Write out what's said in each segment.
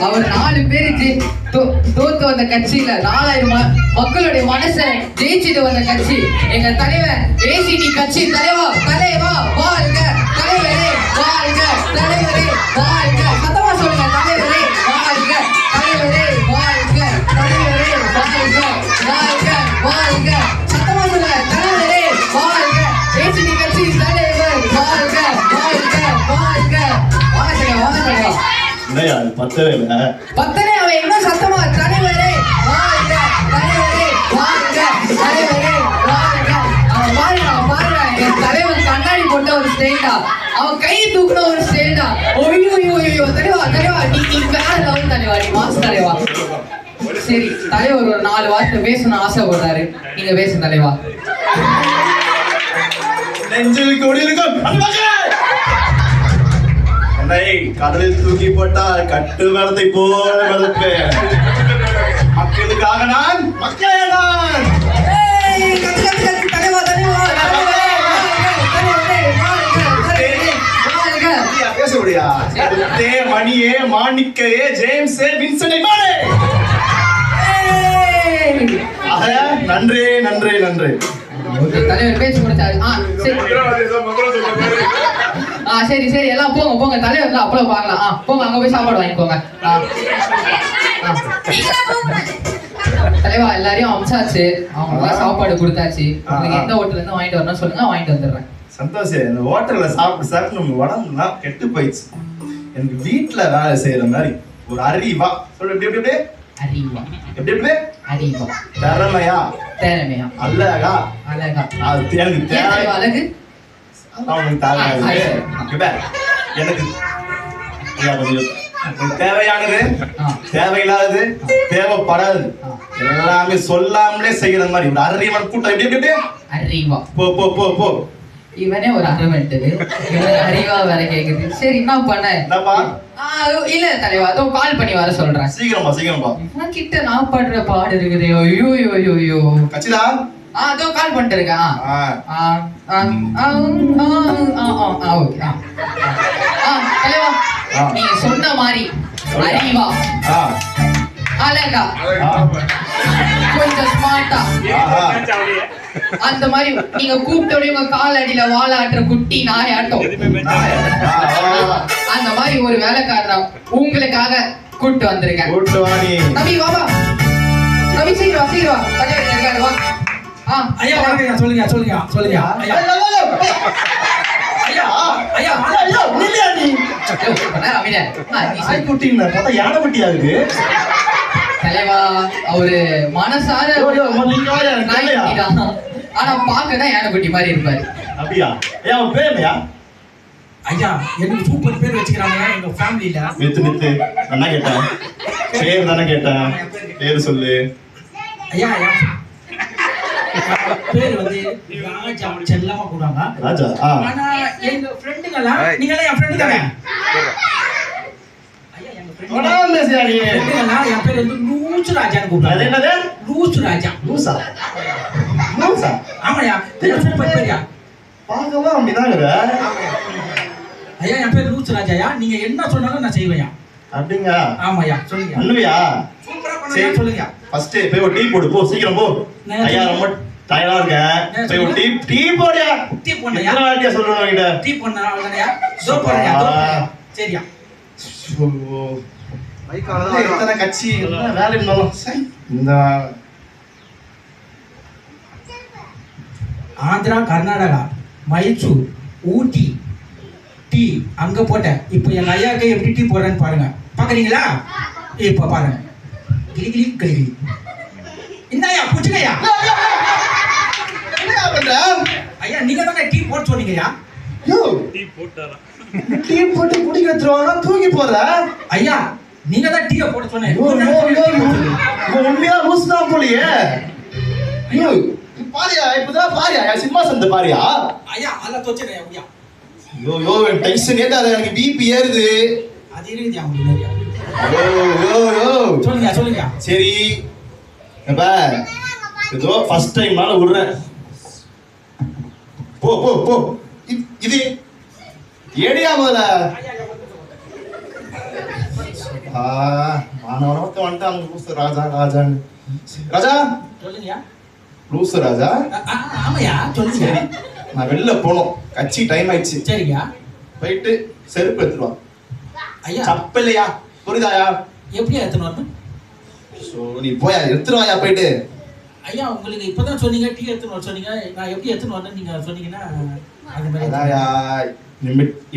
அவர் 4 பேருக்கு தோத்து வந்த கட்சியில 4000 மக்களுடைய மனசை ஜெயிச்சுட்டு வந்த கட்சி எங்க தலைவர் ஏசிடி கட்சி தலைவா வாழ்க தலைவரே வாழ்க தலைவரே வாழ்க சத்தமா சொல்லுங்க தலைவரே வாழ்க தலைவரே வாழ்க தலைவரே வாழ்க வாழ்க சத்தமா சொல்லுங்க தலைவரே வாழ்க ஏசிடி கட்சி தலைவர் வாழ்க பத்தனை அவன் இன்னும் சத்தமா தலைவரே வாழ்க தலைவரே வாழ்க தலைவரே வாழ்க. அவன் பாருங்க என் தலைவன் கண்ணாடி போட்ட ஒரு ஸ்டைல்டா, அவன் கை தூக்குன ஒரு ஸ்டைல்டா. ஓய்யோ தலைவா நீ வேற லெவல் தலைவா, நீ மாஸ் தலைவா. சரி தலைவர் ஒரு 4 வார்த்தை பேசணும்னு ஆசைப்படுறாரு, நீங்க பேசுங்க தலைவா. நெஞ்சில் கொடியிருக்கும் கடலில் தூக்கி போட்டால் கட்டு மரத்தை போல மறுப்பேன். மக்களுக்காக நான் மக்களே நான் பேச முடியா? மணியே மாணிக்கையே ஜேம்ஸே வின்சென்ட் மானே. நன்றி நன்றி நன்றி. தலைவர் பேசி முடிச்சாரு. சரி எல்லாம் போங்க தலைவர் அப்புறம் பார்க்கலாம். போங்க அங்க போய் சாப்பாடு வாங்கிக்கோங்க. தலைவா எல்லாரையும் அமிச்சாச்சு, அவங்க சாப்பாடு கொடுத்தாச்சு. உங்களுக்கு எந்த ஹோட்டல்ல இருந்து வாங்கிட்டு வரணும் சொல்லுங்க, வாங்கிட்டு வந்துடுறேன். சந்தோஷம். இந்த ஹோட்டல்ல சாப்பிட்டு நம்ம உடம்புலாம் கெட்டு போயிடுச்சு. எனக்கு வீட்டுல வேலை செய்யற மாதிரி ஒரு அறிவா சொல்லு. எப்படி அறிவா அறிவா திறமையா அழகா அது எனக்கு தேவை. அழகு எனக்கு தேவையானது தேவையில்லாதது தேவைப்படாது எல்லாமே சொல்லாமலே செய்யற மாதிரி ஒரு அறிவன் கூட்டம். எப்படி அறிவா போ இவனே ஒரு அருவன்ட்டு அறிவா வேற கேக்குது. சரி என்ன பண்ண இல்ல தலைவா, அதோ கால் பண்ணி வர சொல்றேன். சீக்கிரமா இவன் கிட்ட நான் பாடுற பாடு இருக்குது. ஐயோ கச்சிதா அதோ கால் பண்ணிட்டு இருக்கேன். தலைவா நீங்க சொன்ன மாதிரி அறிவா அழகா கொஞ்சம் ஸ்மார்ட்டா அந்த மாதிரி நீங்க கூப்பிட்டோட உங்க கால் அடியில வாழாட்டுற குட்டி நாயாட்டம் அந்த மாதிரி ஒரு வேலைக்காரனா உங்களுக்காக கூப்பிட்டு வந்திருக்கேன். தம்பி வாபா, தம்பி சீக்கிரம் தலைவர் இருக்காரு வா. ஐயா சொல்லுங்க ஐயா தலைவா அவரு மனசார ஆனா பாக்கதான் யானைக்குட்டி மாதிரி இருப்பாரு. அப்படியா? பேருமையா? ஐயா எனக்கு சூப்பர் பேர் வச்சுக்கிறாங்க எங்க ஃபேமிலில. நித்து என்ன கேட்டேன்? பேர் தானே கேட்டேன், பேர் சொல்லு. ஐயா பேர் வந்து ராஜா செல்லமா கூடாங்க. ராஜா ஆனா எங்க ஃப்ரெண்டுங்களா நீங்களே என் ஃப்ரெண்ட் தானே? ஐயா எங்க ஃப்ரெண்டுங்களா என் பேர் வந்து லூசு ராஜான்னு கூப்பிடுறாங்க. என்னது லூசு ராஜா? லூசா ஆமாயா, சூப்பர் பேர்யா. பாக்கவா அப்படிதாங்கற. ஐயா என் பேர் லூசு ராஜாயா, நீங்க என்ன சொன்னாலும் நான் செய்வேயா. அப்படிங்க? ஆமாயா சொல்லுங்க. பண்ணுவியா? சூப்பரா பண்ணுங்க சொல்லுங்க. ஃபர்ஸ்ட் போய் ஒரு டீ போடு, போ சீக்கிரம் போ. ஐயா ரொம்ப டயர்டா இருக்கேன், போய் ஒரு டீ போடுயா. டீ போடுயா. என்ன வாட்டியா சொல்றேன் கிட்ட? டீ போடுனா அவ்வளவுதானயா? சோ போடுயா. சரியா? மைக்கால எத்தனை கட்சி என்ன வேலை இருந்தாலும் இந்த ஆந்திரா, கர்நாடகா, மைசூர், ஊட்டி டீ அங்க போட்டேன். இப்போ எங்க ஐயாக்கு எப்படி டீ போடுறேன்னு பாருங்க. பாக்குறீங்களா? இப்ப பாருங்க. கிளி இந்தாயா புடிச்சுங்கயா. ஐயா நீங்க தானே டீ போட்டு சொன்னீங்கயா. டீ போட்டு குடிக்கிறதுவானா தூக்கி போற. ஐயா நீங்க தான் டீ போட்டு சொன்னீங்க. உண்மையா லூஸ் தான் போலியே. பாரியா இப்பதான் பாரியா சினிமா சந்த பாரியா. ஐயா அத தோச்சனே ஐயா. யோ டென்ஷன் ஏதாது, எனக்கு பிபி ஏறுது. அது இருக்குயா உங்களுக்கு. சொல்லுங்க. சரி அப்ப இதோ ஃபர்ஸ்ட் டைம் நால விடுறேன். போ இது ஏடியா போல. மாணவனத்தை வந்துட்டான் லூசு ராஜா ராஜான்னு. ராஜா சொல்லுங்கயா. லூசு ராஜா. ஆமாயா சொல்லுங்க. நான் வெளில போனோம், கட்சி டைம் ஆயிடுச்சு. சரிங்க. போயிட்டு செருப்பு எடுத்துருவா. ஐயா சப்பில்லையா, புரியுதாயா? எப்படியா எடுத்துன்னு வரணும்? நீ போயா எடுத்துருவாயா போயிட்டு. ஐயா உங்களுக்கு இப்பதான் சொன்னீங்க டீ எடுத்துன்னு வர சொன்னீங்க. நான் எப்படி எடுத்துன்னு வரணும் நீங்க சொன்னீங்கன்னா அது மாதிரி. அதாயா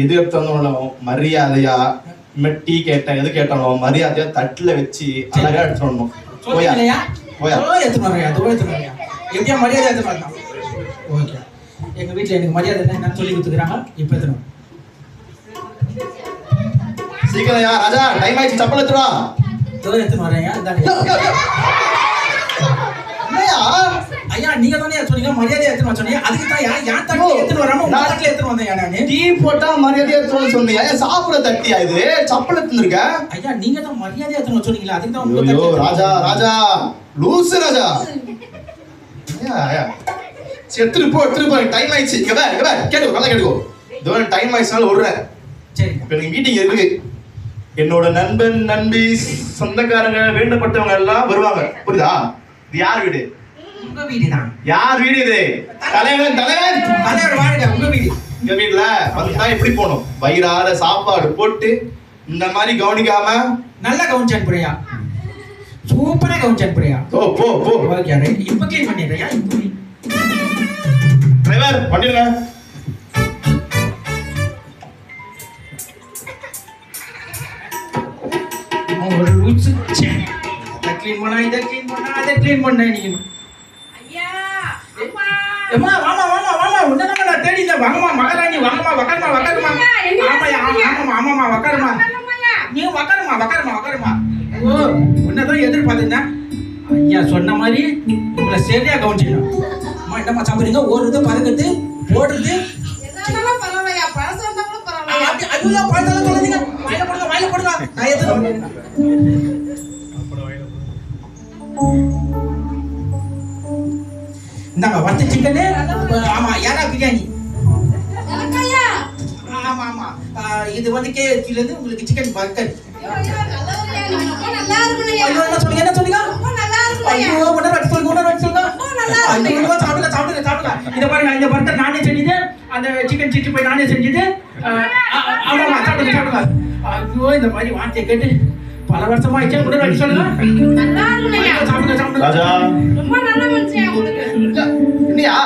எது எடுத்து வந்தாலும் மரியாதையா, டீ கேட்டேன் எது கேட்டாலும் மரியாதையா தட்டுல வச்சு அழகா எடுத்துட்டு வரணும். போயா சொல்லுங்கய்யா. போயா எடுத்துன்னு வரேன். அதோ எடுத்துன்னு வரேன். எப்படியா மரியாதை எடுத்துன்னு வரலாம். ஓகே. எங்க வீட்டுல எனக்கு மரியாதை என்னன்னு சொல்லி கொடுத்துக்கிறாங்க. இப்ப எடுத்துன்னு சீக்கிரம்யா ராஜா, டைம் ஆயிடுச்சு. சப்பல் எடுத்துருவா. எடுத்துன்னு வரேன். ஐயா நீங்க தானே சொன்னீங்க மரியாதை எடுத்துன்னு வர சொன்னீங்க. அதுக்கு தான் யார் தட்டி எடுத்துன்னு வராம உங்க தட்டில எடுத்துன்னு வந்தேன் நானு. டீ போட்டா மரியாதையா எடுத்துன்னு சொன்னீங்க. சாப்பிட தட்டியா இது? சப்பல் எடுத்துருக்க. ஐயா நீங்க தான் மரியாதை எடுத்துன்னு வர சொன்னீங்களா? அதுக்கு தான் உங்க ஐயோ ராஜா ராஜா லூசு ராஜா. எடுத்துட்டு போ டைம் ஆயிடுச்சு. இங்க வா கேட்டுக்கோ, நல்லா கேட்டுக்கோ. இதோ டைம் ஆயிடுச்சுனால விடுறேன். சரி இப்ப எனக்கு மீட்டிங் இருக்கு. என்னோட நண்பன் நண்பி சொந்தக்காரங்க வேண்டப்பட்டவங்க எல்லாம் வருவாங்க. புரியுதா? இது யார் வீடு? உங்க வீடு தான். யார் வீடு இது? தலைவன் வாழ்க உங்க வீடு. எங்க வீட்டுல வந்தா எப்படி போகணும்? வயிறார சாப்பாடு போட்டு இந்த மாதிரி கவனிக்காம நல்லா கவனிச்சான் புரியா. சூப்பரா கவனிச்சான் புரியா. போ ஓகே இப்ப க்ளீன் பண்ணிடுறியா? இப்போ டிரைவர் பண்ணிடுங்க. ஒரு லூசு க்ளீன் பண்ணா இத க்ளீன் பண்ணா அத க்ளீன் பண்ணா நீ. ஐயா அம்மா அம்மா வாமா உன்னதான் நான் தேடி இல்ல. வாங்கம்மா மகாராணி வாங்கம்மா உட்காருமா. ஆமாமா உட்காருமா. நீ உட்காருமா. ஓ உன்னதான் எதிர்பார்த்தேன். ஐயா சொன்ன மாதிரி உங்களை சரியா கவனிச்சிடணும். அம்மா என்னம்மா சாப்பிடுறீங்க? ஒரு இது பறக்குது போடுறது என்னாலும் பரவாயில்லையா, பழசு வந்தா கூட பரவாயில்லையா. ஐயோ பழத்தெல்லாம் சொல்லாதீங்க. வாயில போடுங்க நான் எடுத்துட்டு இந்தாங்க வத்த சிக்கனு. ஆமா யாரா பிரியாணி. எனக்கையா ஆமா இது வந்து கேஎஃப்சில இருந்து உங்களுக்கு சிக்கன் பர்கர். ஐயோ நல்லதுலையா, நீங்க ரொம்ப நல்லா இருக்குலையா. ஐயோ என்ன சொன்னீங்க? ரொம்ப நல்லா இருக்குலையா. ஐயோ உடனே சொல்லுங்க. ரொம்ப நல்லா இருக்கு. ஐயோ சாப்பிடுங்க. இத பாருங்க, இந்த பர்கர் நானே செஞ்சது. அந்த சிக்கன் 65 நானே செஞ்சது. ஆமாமா சாப்பிடுங்க. ஐயோ இந்த மாதிரி வார்த்தை கேட்டு பல வருஷமா ஆயிடுச்சு. உடனே சொல்லுங்க. நல்லா இருக்குலையா. சாப்பிடுங்க. ராஜா ரொம்ப நல்ல மனுஷன் உங்களுக்கு. என்னையா?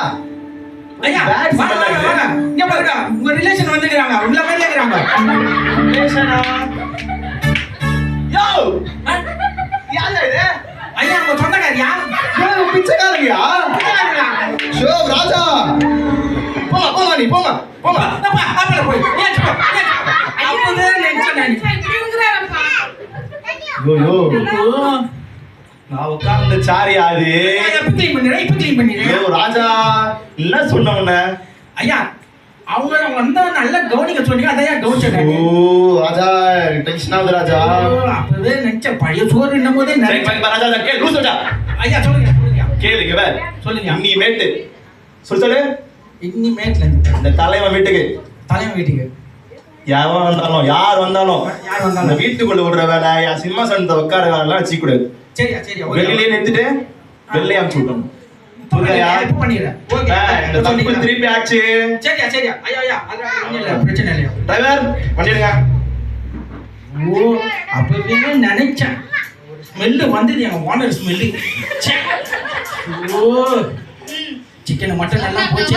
ஐயா வாங்க. இங்க பாருங்க, உங்க ரிலேஷன் வந்துக்கறாங்க. உள்ள மேல இருக்கறாங்க. ரிலேஷனா? யோ யாரா இது? ஐயா உங்க சொந்தக்காரியா? யோ பிச்சைக்காரங்கயா? ஷோ ராஜா போமா நீ போமா. அப்பா போய் அப்பவே நினைச்சேன். இப்படி இருக்குறாரப்பா. யோ நான் உட்கார்ந்த சாரி யாரு? இப்ப க்ளீன் பண்ணிடுறேன். யோ ராஜா என்ன சொன்ன உன்ன? ஐயா அவங்க வந்தா நல்லா கவனிக்க சொன்னீங்க. அதையா கவனிச்சேன். ஓ ராஜா டென்ஷன் ஆகுது ராஜா. அப்பவே நினைச்ச பழைய சோறு இன்னும் போதே சரி ராஜா கேளு லூஸ் ராஜா. ஐயா சொல்லுங்க கேளுங்க வே சொல்லுங்க. இனிமேட்டு சொல்லு இனிமேட்ல இருந்து இந்த தலைவன் வீட்டுக்கு வீட்டுக்கு யார் வந்தாலும் யார் அந்த வீட்டுக்குள்ள விடுற வேலை, சிம்மாசனத்தை உட்கார வேலை எல்லாம் வச்சுக்க கூடாது. சரி வெளியிலே நிறுத்திட்டு வெளியே அனுப்பிச்சு விட்டணும். பண்ணிடுறேன். இந்த தப்பு திருப்பி ஆச்சு. சரியா ஐயா அதெல்லாம் பிரச்சனை இல்லையா. டிரைவர் பண்ணிடுங்க. ஓ அப்பவே நினைச்சேன். ஸ்மெல்லு வந்தது எங்க ஓனர் ஸ்மெல்லு. ஓ சிக்கன் மட்டன் எல்லாம் போச்சு.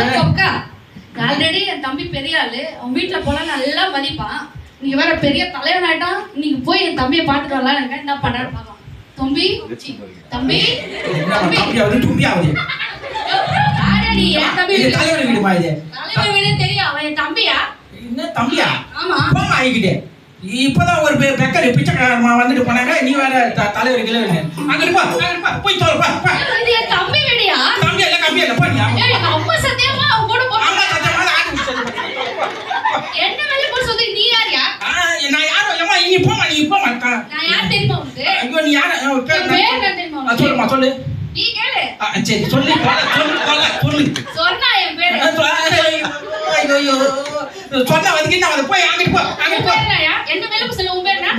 ஆல்ரெடி என் தம்பி பெரிய ஆளு, அவன் வீட்டுல போனா நல்லா மதிப்பான். நீங்க வேற பெரிய தலைவன் ஆயிட்டான். நீங்க போய் என் தம்பியை பாத்துட்டு வரலாம். எனக்கு என்ன பண்ண பாக்கலாம். தம்பி தம்பி தும்பியாவது ஆல்ரெடி என் தம்பி தலைவர் வீடுமா இது? தலைவன் வீடு தெரியும். அவன் என் தம்பியா? என்ன தம்பியா? ஆமா போமா ஆகிக்கிட்டே. இப்பதான் ஒரு பெக்கர் பிச்சைக்காரமா வந்துட்டு போனாங்க. நீ வேற தலைவர் கிளவு அங்கிட்டு போய் தோல். இது என் தம்பி வீடியா? தம்பி இல்ல போனியா? எங்க அம்மா சத்தியமா அவன் கூட போறா. அம்மா சத்தியமா என்ன வேலை போய் சொல்லி நீ யாரியா? நான் யாரோ ஏமா நீ போமா. நான் யார் தெரியுமா உனக்கு? ஐயோ நீ யாரு? என் பேர் என்ன தெரியுமா உனக்கு? சொல்லுமா சொல்லு. நீ கேளு. சரி சொல்லு. சொன்னா என் பேரு. ஐயோ சொன்னா வந்து போய் அங்கிட்டு போ. உன் பேர் என்னயா? என்ன வேலை போய் சொல்லு. உன் பேர் என்ன?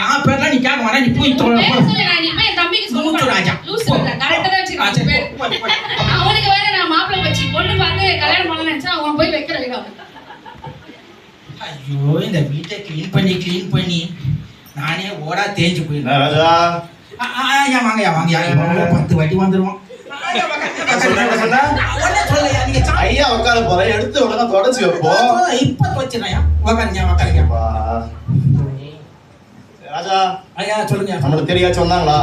என் பேர்லாம் நீ கேட்க வேணா, நீ போய் பேர் சொல்லு, நான் இனிமே என் தம்பிக்கு சொல்ல மூச்சு ராஜா. மாட்டேன். லூசு இல்ல, correct ஆ தான் வச்சிருக்கேன் பேர். அவனுக்கு வேற நான் மாப்பிள்ளை வச்சு பொண்ணு பார்த்து கல்யாணம் பண்ண நினைச்சா அவன் போய் வைக்கிற வைக்க. ஐயோ, இந்த வீட்டை க்ளீன் பண்ணி நானே ஓடா தேஞ்சு என்ன போயிடுறேன். ராஜா ஏன் வாங்கயா 10 வாட்டி வந்துருவோம். ஐயா உட்கார போறேன், எடுத்து உடனே தொடச்சு வைப்போம். இப்ப வச்சிடறேன். உக்காருங்க. அப்பா. ராஜா ஐயா சொல்லுங்க. நம்மள தேடியாச்சும் வந்தாங்களா?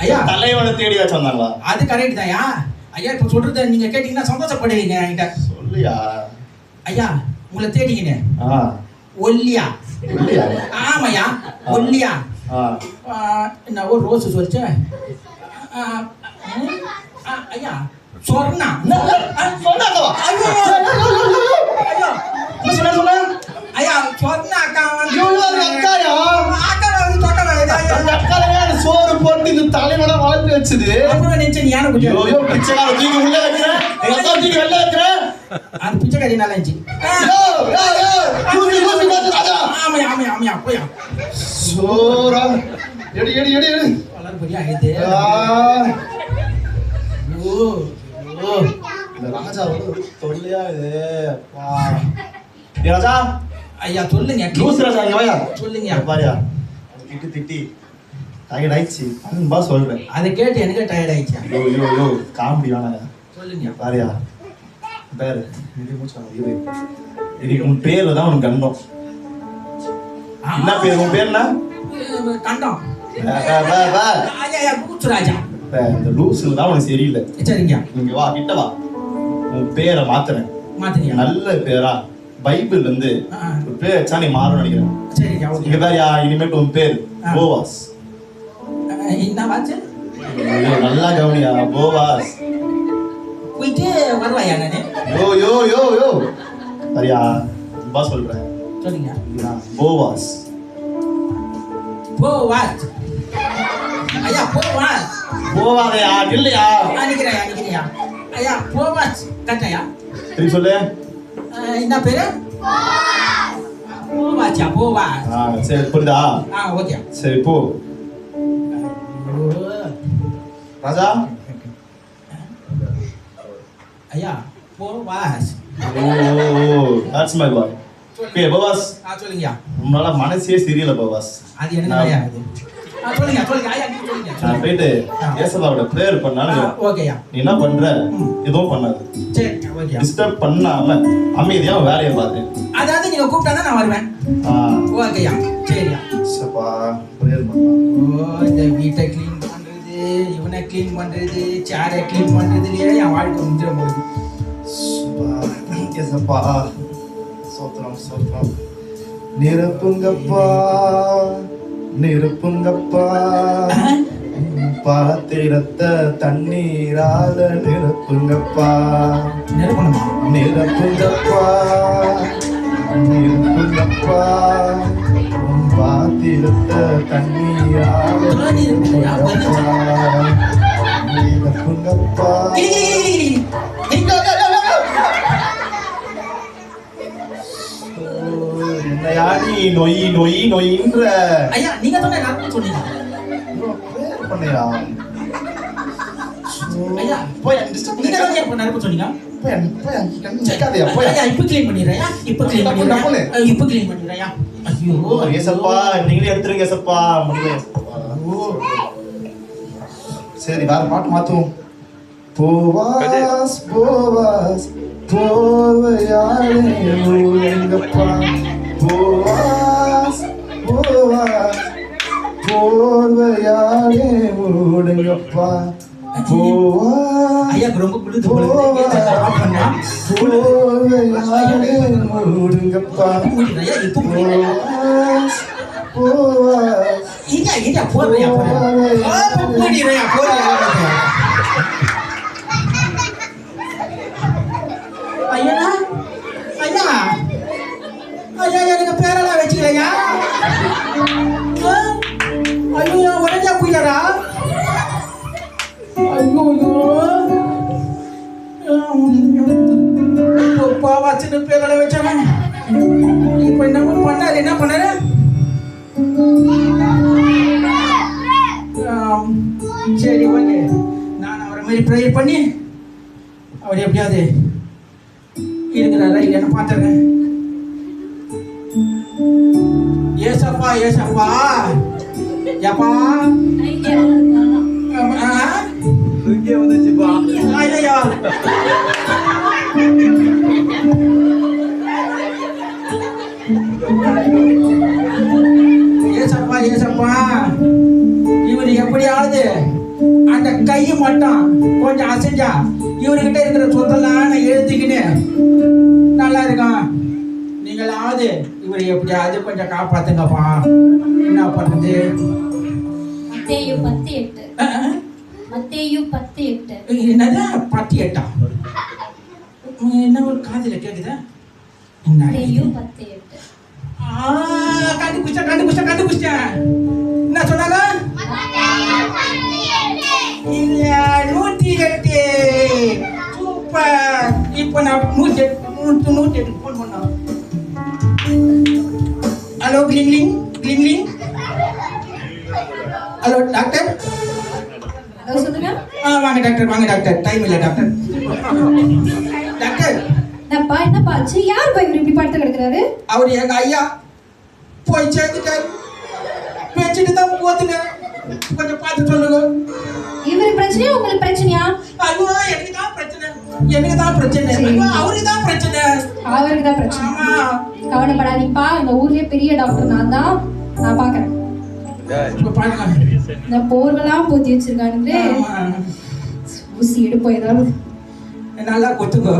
ஐயா தலைவனை தேடியாச்சும் வந்தாங்களா? அது கரெக்ட் தான்யா. ஐயா இப்ப சொல்றத நீங்க கேட்டீங்கன்னா சந்தோஷப்படுவீங்க என்கிட்ட. சொல்லியா? ஐயா உங்களை தேடிங்கண்ணே. ஆ ஒல்லியா? இல்லையா? ஆமாய்யா ஒல்லியா. ஆ என்ன ஒரு ரோஸ் சொல்லிச்சு. ஐயா சொர்ணா. சொன்னாக்கவா? ஐயோ என்ன சொன்ன? ஐயா சொர்ணா அக்கா வந்து ஐயோ, அது அக்காயா? அக்கா வந்து தொட்டவா அந்த அக்காலையா எனக்கு சோறு போட்டு இந்த தலைவனை வளர்த்து வச்சது. அப்புறம் நினைச்சேன் நீ யானை குட்டி. ஐயோ, பிச்சைக்கார தூக்கி உள்ள வைக்கிறேன், எங்க அக்கா தூக்கி வெளில வைக்கிறேன். அது பிச்சைக்காரி நல்லா இருந்துச்சு. ராஜா ஆமையா போயா சோரா எடி வளர் பெரிய ஆயிடுது. இந்த ராஜா தொல்லையா இது. அப்பா. ஏய் ராஜா, ஐயா சொல்லுங்க. லூஸ் ராஜா, இங்க வாயா. சொல்லுங்க. பாரியா, திட்டி டயர்ட் ஆயிடுச்சு அன்பா சொல்றேன். அதை கேட்டு எனக்கு டயர்ட் ஆயிடுச்சு. யோ காமெடி வேணாங்க. சொல்லுங்க. பாரியா பேரு இது உன் பேர்ல தான் உனக்கு கண்டம். என்ன பேர் உன் பேர்? என்ன கண்டம்? கூச்சு ராஜா. இந்த லூஸ்ல தான் உனக்கு சரியில்லை. சரிங்க. நீங்க வா, கிட்ட வா. உன் பேரை மாத்துறேன். மாத்துறீங்க? நல்ல பேரா பைபிள்ல இருந்து ஒரு பேர் வச்சா நீ மாறும் நினைக்கிறேன். சரிங்க. இங்க பாரியா, இனிமேட்டு உன் பேர் போவாஸ். என்ன வாச்சு? நல்லா கவனியா, போவாஸ். போயிட்டு வருவாயா நானு? யோ பாரியா, பா சொல்றேன். சொல்லுங்க. போவாஸ். போவாஸ். ஐயா போவாஸ். போவாதையா இல்லையா? நினைக்கிறியா? ஐயா போவாஸ் கட்டையா? திருப்பி சொல்லு. என்ன பேரு? போவாச்சா? போவாஸ். சரி புரியுதா? ஓகே. சரி போ ராஜா. ஐயா Boaz. that's my boy. Okay Boaz. சொல்லுங்க. உன்னால மனசே சரியில்லை போவாஸ். அது என்ன ஐயா அது? சொல்லுங்க. ஐயா நீங்க சொல்லுங்க. நான் போயிட்டு ஏசபாவோட பிரேயர் பண்ணாலும் ஓகேயா. நீ என்ன பண்ற? எதுவும் பண்ணாது. சரி ஓகே. டிஸ்டர்ப் பண்ணாம அமைதியா வேலையை பாரு. அதாவது நீங்க கூப்பிட்டா நான் வருவேன். ஓகேயா. சரியா. சப்பா பிரேயர் பண்ணலாம். இந்த வீட்டை க்ளீன் பண்றது, இவனை க்ளீன் பண்றது, சேரை க்ளீன் பண்றதுலயே என் வாழ்க்கை முடிஞ்சிட போகுது. ஏசப்பா சோத்ரம் நிரப்புங்கப்பா பாத்திரத்தை தண்ணீரால நிரப்புங்கப்பா. நிரப்புங்கப்பா பாத்திரத்தை தண்ணீரால நிரப்புங்கப்பா. என்னையா நீ நொயின்ற? ஐயா நீங்க தான் சொன்னீங்க. பண்ணையா ஐயா போய் டிஸ்டர்ப் நீங்க தான் எப்ப நரப்பு சொன்னீங்க. போய் இப்ப க்ளீன் பண்ணிடுறேன். இப்ப க்ளீன் பண்ணிடுறேன். ஐயோ ஏசப்பா, நீங்களே எடுத்துருங்க ஏசப்பா. முடியல. சரி வேற பாட்டு மாத்துவோம். போவாஸ் போர்வையாலே எங்கப்பா. போவாஸ் போர்வையாலே மூடுங்கப்பா. ஐயா ரொம்ப குளிர் போர்வையாலே மூடுங்கப்பா. எனக்கு பேரெல்லாம் வச்சுக்கலையா? ஐயோ உடஞ்சா புயலா? ஐயோ பாவாச்சின்னு பேரெல்லாம் வச்சாங்க. இப்ப என்ன பண்ணாரு? சரி ஓகே, நான் அவரை மாதிரி ப்ரேயர் பண்ணி அவர் எப்படியாவது இருக்கிறாரா இல்லைன்னு பார்த்துறேன். ஏசப்பா ஏசப்பா எப்பா இங்கே வந்துச்சுப்பா. ஐயா ஏசப்பா ஏசப்பா, இவர் எப்படியாவது அந்த கை மட்டும் கொஞ்சம் அசைஞ்சா இவர்கிட்ட இருக்கிற சொத்தெல்லாம் நான் எழுதிக்கின்னு நல்லா இருக்கான். நீங்களாவது இவரை எப்படியாவது கொஞ்சம் காப்பாத்துங்கப்பா. என்ன பண்றது? மத்தேயு 10:8. மத்தேயு 10:8. என்னது 10:8? என்ன ஒரு காதுல கேக்குதா? மத்தேயு 10:8. கண்டுபிடிச்சேன். என்ன சொன்னாங்க? இல்ல 108. சூப்பர். இப்போ நான் 108 போன் பண்ணோம். ஹலோ கிளிங். Hello doctor. ஹலோ சொல்லுங்க. வாங்க டாக்டர். டைம் இல்லை டாக்டர். டாக்டர், என்னப்பா ஆச்சு? யார் போய் இப்படி படுத்து கிடக்குறாரு? அவர் எங்க ஐயா போய் சேர்ந்துட்டாரு. பேச்சுட்டு தான் போத்துங்க. கொஞ்சம் பார்த்து சொல்லுங்க. இவர் பிரச்சனையா உங்களுக்கு பிரச்சனையா? ஐயோ எனக்கு தான் பிரச்சனை. ஐயோ, அவருக்கு தான் பிரச்சனை. அவருக்கு தான் பிரச்சனை. ஆமா. கவலைப்படாதீங்கப்பா, இந்த ஊர்லயே பெரிய டாக்டர் நான் பாக்குறேன். இப்ப பாருங்க. இந்த போர்வெல்லாம் போத்தி வச்சிருக்கானுங்களே, ஆமா. ஊசி எடுப்போம் ஏதாவது. நல்லா கொத்துக்கோ.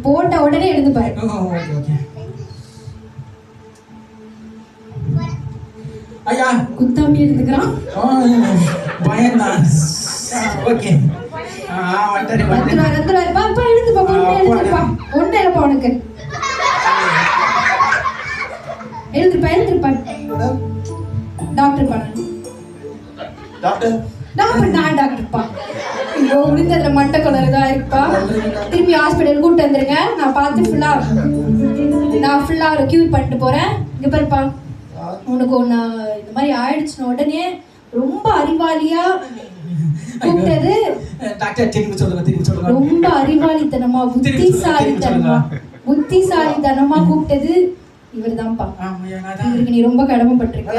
போட்ட உடனே எடுத்து பாரு. ஓகே. ஐயா குத்தாமி எடுத்துக்கிறான். பயந்தான். ஓகே. வந்துருவாருப்பா. எடுத்துப்பா, ஒண்ணு எடுப்பா உனக்கு. எழுதுப்பா. டாக்டர் பண்ணணும். டாக்டர் நான் டாக்டர்ப்பா. இப்போ விழுந்ததுல மண்டை கலர் தான் இருக்குப்பா. திருப்பி ஹாஸ்பிட்டல் கூப்பிட்டு வந்துருங்க. நான் பார்த்து ஃபுல்லா ஒரு கியூர் பண்ணிட்டு போறேன். இங்க பாருப்பா, உனக்கு ஒண்ணு இந்த மாதிரி ஆயிடுச்சுன உடனே ரொம்ப அறிவாளியா கூப்பிட்டது. டாக்டர் திரும்பி சொல்லுங்க. ரொம்ப அறிவாளித்தனமா புத்திசாலித்தனமா கூப்பிட்டது இவர்தான்ப்பா. இவருக்கு நீ ரொம்ப கடமைப்பட்டிருக்க.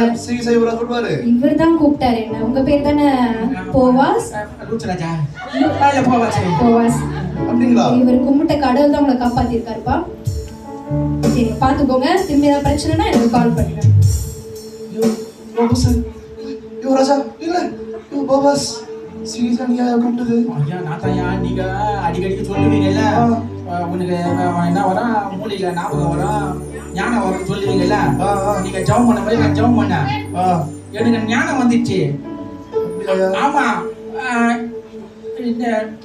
இவர்தான் கூப்பிட்டாரு. என்ன உங்க பேர் தானே? போவாஸ். இவர் கும்பிட்ட கடவுள் தான் உங்களை காப்பாத்திருக்காருப்பா. சரி பாத்துக்கோங்க. திரும்பி ஏதாவது பிரச்சனைனா எனக்கு கால் பண்ணுங்க. நீங்க அடிக்கடிக்கு சொல்லுவீங்கல்ல, உனக்கு என்ன வரும், மூளையில ஞாபகம் வரும், ஞானம் வரும் சொல்லுவீங்கல்ல. நீங்க ஜெபம் பண்ண மாதிரி நான் ஜெபம் பண்ணேன். எனக்கு ஞானம் வந்துச்சு. ஆமா,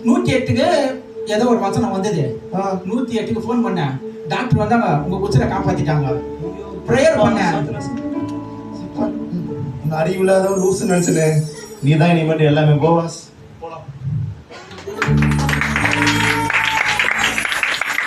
108க்கு ஏதோ ஒரு வசனம் வந்தது. 108க்கு ஃபோன் பண்ணேன். டாக்டர் வந்தாங்க, உங்க உச்சிரை காப்பாத்திட்டாங்க. ப்ரேயர் பண்ணேன். அறிவில்லாத லூசு நினைச்சனே. நீ தான் இனிமேட்டு எல்லாமே போவாஸ்.